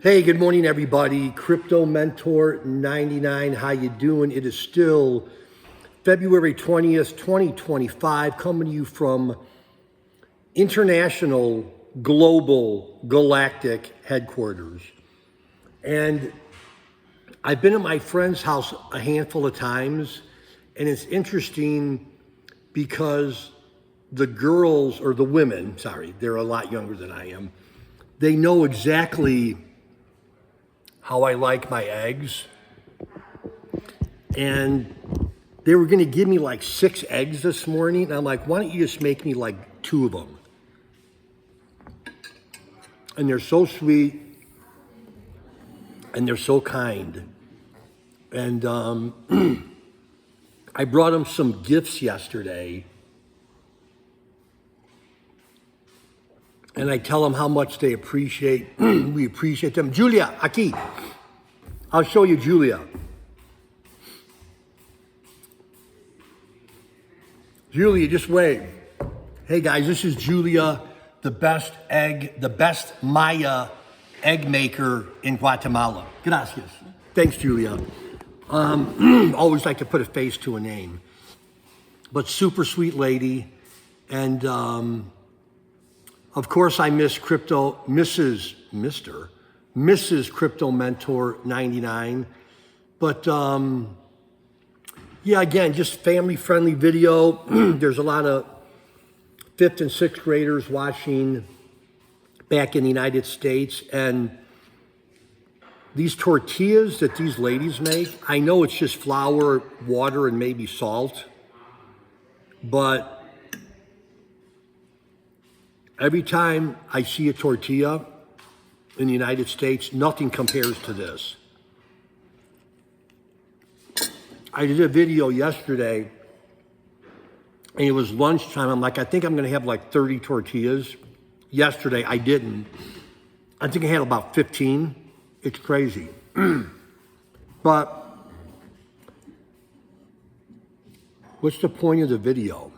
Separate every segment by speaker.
Speaker 1: Hey, good morning, everybody. Crypto Mentor 99. How you doing? It is still February 20th, 2025, coming to you from international, global, galactic headquarters. And I've been at my friend's house a handful of times, and it's interesting because the girls, or the women, sorry, they're a lot younger than I am, they know exactly how I like my eggs. And they were gonna give me like 6 eggs this morning. And I'm like, why don't you just make me like 2 of them? And they're so sweet and they're so kind. And I brought them some gifts yesterday. And I tell them how much they appreciate, we appreciate them. Julia, aquí. I'll show you Julia. Julia, just wave. Hey guys, this is Julia, the best Maya egg maker in Guatemala. Gracias. Thanks, Julia. Always like to put a face to a name. But super sweet lady. And of course I miss Mrs. Crypto Mentor 99. But yeah, again, just family friendly video. There's a lot of 5th and 6th graders watching back in the United States. And these tortillas that these ladies make, I know it's just flour, water, and maybe salt. But every time I see a tortilla in the United States, nothing compares to this. I did a video yesterday, and it was lunchtime. I'm like, I think I'm gonna have like 30 tortillas. Yesterday, I didn't. I think I had about 15. It's crazy. But what's the point of the video?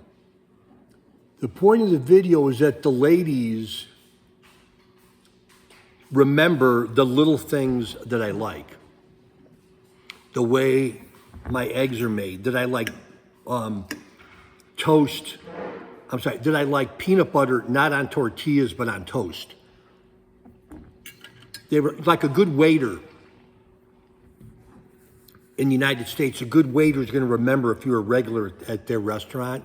Speaker 1: The point of the video is that the ladies remember the little things that I like. The way my eggs are made, that I like toast. I'm sorry, that I like peanut butter, not on tortillas, but on toast. They were like a good waiter in the United States. A good waiter is gonna remember if you're a regular at their restaurant.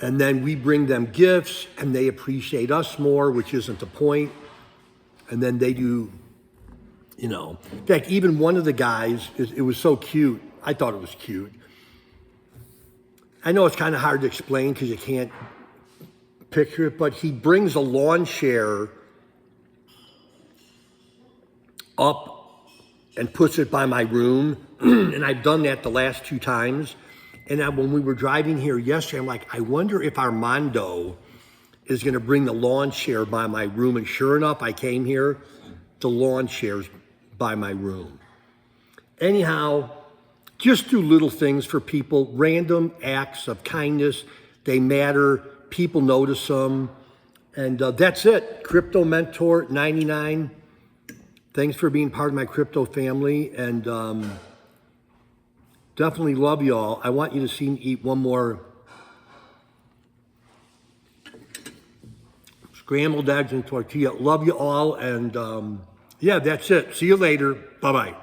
Speaker 1: And then we bring them gifts and they appreciate us more, which isn't the point. And then they do, you know. In fact, even one of the guys, it was so cute. I thought it was cute. I know it's kind of hard to explain because you can't picture it, but he brings a lawn chair up and puts it by my room. And I've done that the last 2 times. And then when we were driving here yesterday, I'm like, I wonder if Armando is gonna bring the lawn chair by my room. And sure enough, I came here, the lawn chair's by my room. Anyhow, just do little things for people, random acts of kindness. They matter, people notice them. And that's it, Crypto Mentor 99. Thanks for being part of my crypto family. And definitely love y'all. I want you to see me eat one more scrambled eggs and tortilla. Love you all. And yeah, that's it. See you later. Bye-bye.